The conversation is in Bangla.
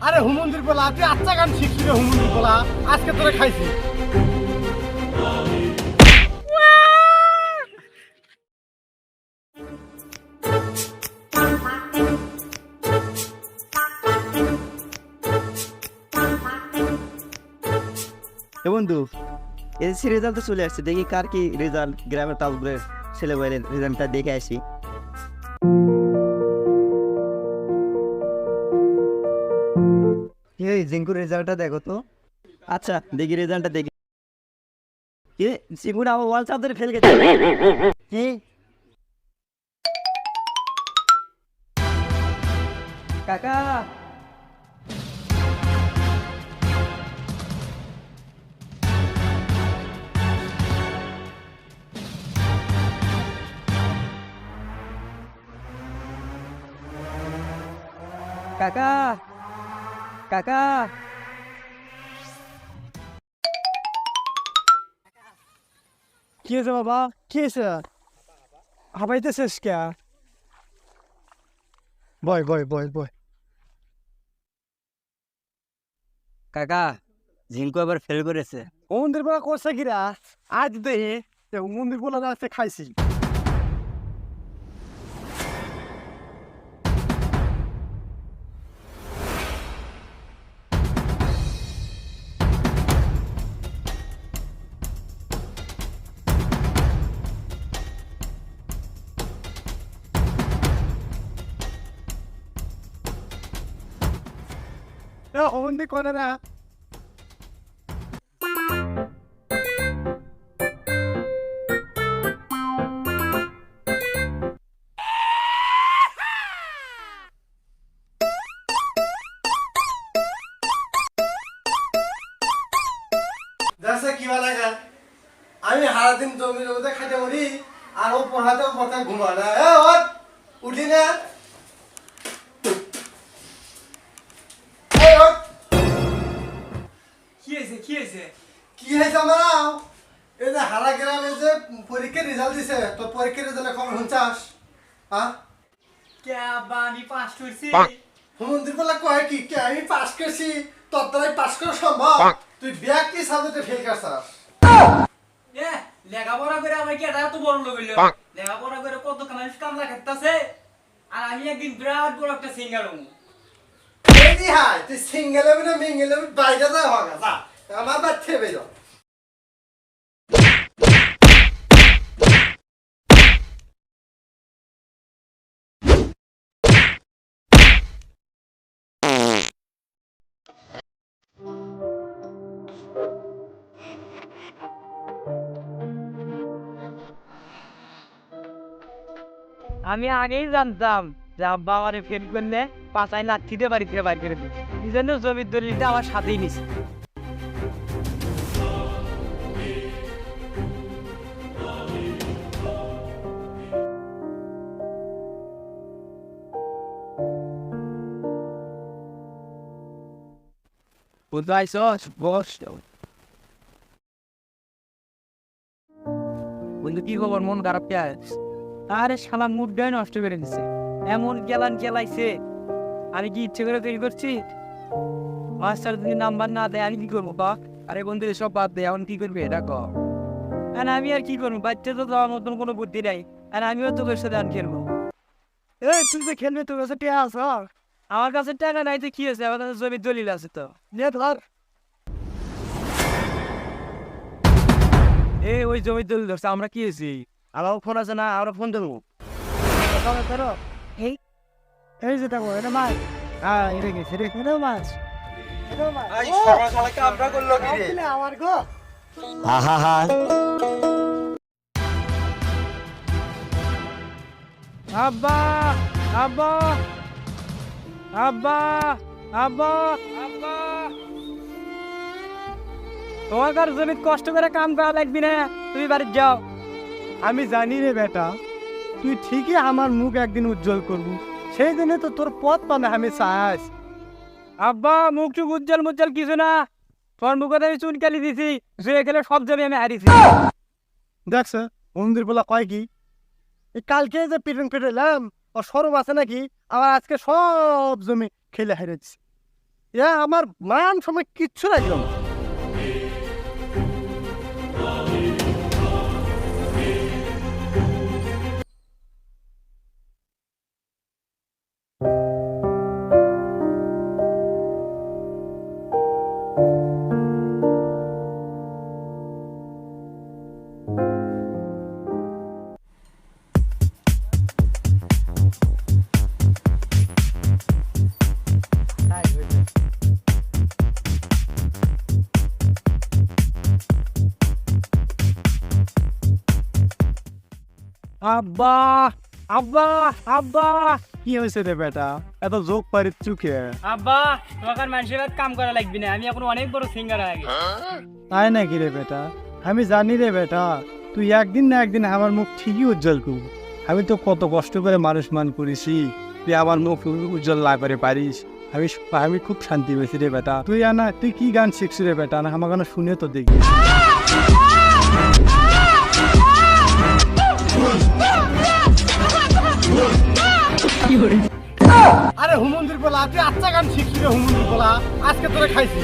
আরে হুমন্দির বলা তুই আচ্ছা গান শিখছি রে হুমন্দির বলা আজকে তোরে খাইছি। এ বন্ধু, এসএসসি রেজাল্ট তো চলে আসছে, দেখি কার কি রেজাল্ট। গ্রামের তালপুরের ছেলেমেয়েদের রেজাল্টটা দেখে আসি। এই জিঙ্কুর রেজাল্টটা দেখো তো। আচ্ছা দেখি রেজাল্টটা দেখি। এ জিঙ্কুর আমার ওয়াল চাদরে ফেল গেছে। কি কাকা? কাকা, কাকা, কি হয়েছে বাবা, কি হয়েছে? হাবাইতেছিস কে? বয় বয় বয় বয়। কাকা, ঝিঙ্কু আবার ফেল করেছে। হুমন্দির বলা করছে কিরা? আজ দেখি হুমন্দির বলা আজকে খাইছি। হুমন্দি করে না। দেখছে কি ভালো লাগে? আমি সারাদিন জমির মধ্যে খাইতে মরি আর ও পড়াতেও পড়তে ঘুমা না। উঠি না। কি হয়েছে কি হয়েছে? কি হয়েছে আমার? এই যে হারা গ্রামে যে পরীক্ষার রেজাল্ট দিছে, তোর পরীক্ষার রেজাল্টের খবর শুনছাস? হ্যাঁ, কে আব্বা আমি পাস করছি। হুমন্দির বলা কয় কি কে আমি পাস করছি, তোর দ্বারাই পাস করা সম্ভব? তুই ব্যাগ কি সাবজেক্টে ফেল করছাস? এ লেখাপড়া করে আমার কি এটা এত বড় লোক হইলো? লেখাপড়া করে কত মানুষ কামলা খাইতাছে আর আমি একদিন বিরাট বড় একটা সিঙ্গার হবো। এই দি হাই তুই সিঙ্গেল হবি না মিঙ্গেল হবি, বাইরে যা হগা যা, আমার বাচ্চা বেরো। আমি আগেই জানতাম যে আব্বা আমারে ফেল করলে পাঁচাই লাঠিতে বাড়ি থেকে বাইর করে দিবে। এই জন্য জমির দলিলটা আমার সাথেই নিছে। বন্ধু আইসস, বস। বন্ধু কি খবর, মন খারাপ কে? আরে শালা মুডটাই নষ্ট করে দিছে, এমন গেলান গেলাইছে। আমি কি ইচ্ছে করে তৈরি করছি? মাস্টার যদি নাম্বার না দেয় আমি কি করবো কক? আরে বন্ধু এসব বাদ দে, এখন কি করবি এটা ক। আমি আর কি করবো? বাচ্চা তো যাওয়ার মতন কোনো বুদ্ধি নাই, আর আমিও তোদের সাথে আর খেলবো। এই তুই যে খেলবি তোর কাছে টিয়া আছে? আমার কাছে টাকা নাই তো কি হয়েছে, আমার কাছে জমির দলিল আছে তো। নে ধর। ওই জমির দলিল ধরছে, আমরা কি হয়েছি? আমার ফোন আছে না, আমরা ফোন দেবো। ধরো এই এই যে দেখো এটা মাছ। হ্যাঁ এটা গেছে রে, এটা মাছ, এটা মাছ। এই সরলা শালা কামড়া করলো কি রে? দিলে আমার গো। হা হা হা। আব্বা আব্বা আব্বা আব্বা আব্বা, তোমার কার জমি কষ্ট করে কাম করা লাগবি না, তুমি বাড়ি যাও। আমি জানি রে বেটা, তুই ঠিকই আমার মুখ একদিন উজ্জ্বল করবি, সেই দিনে তো তোর পথ পানে আমি চাস। আব্বা মুখ চুখ উজ্জ্বল মুজ্জ্বল কিছু না, তোর মুখে আমি চুনকালি দিছি, জুয়ে খেলে সব জমি আমি হারিয়েছি। দেখছ মন্দির বলা কয় কি, এই কালকে যে পিটন পেটেলাম ও সরম আছে নাকি, আমার আজকে সব জমি খেলে হারিয়ে দিচ্ছে। আমার মান সময় কিচ্ছু লাগলো না। আব্বা আব্বা আব্বা কি হয়েছে রে বেটা, এত যোগ পারি চুকে? আব্বা তোমার মানুষের কাম করা লাগবে না, আমি এখন অনেক বড় সিঙ্গার হয়ে গেছি। তাই নাকি রে বেটা? আমি জানি রে বেটা, তুই একদিন না একদিন আমার মুখ ঠিকই উজ্জ্বল করবি। আমি তো কত কষ্ট করে মানুষ মান করেছি, তুই আমার মুখ উজ্জ্বল না করে পারিস। আমি আমি খুব শান্তি পেয়েছি রে বেটা। তুই কি গান শিখছি রে বেটা? না আমার গান শুনে তো দেখি। আরে হুমন্দির বলা, তুই আচ্ছা গান শিখছি রে হুমন্দির বলা, আজকে তোরে খাইছি।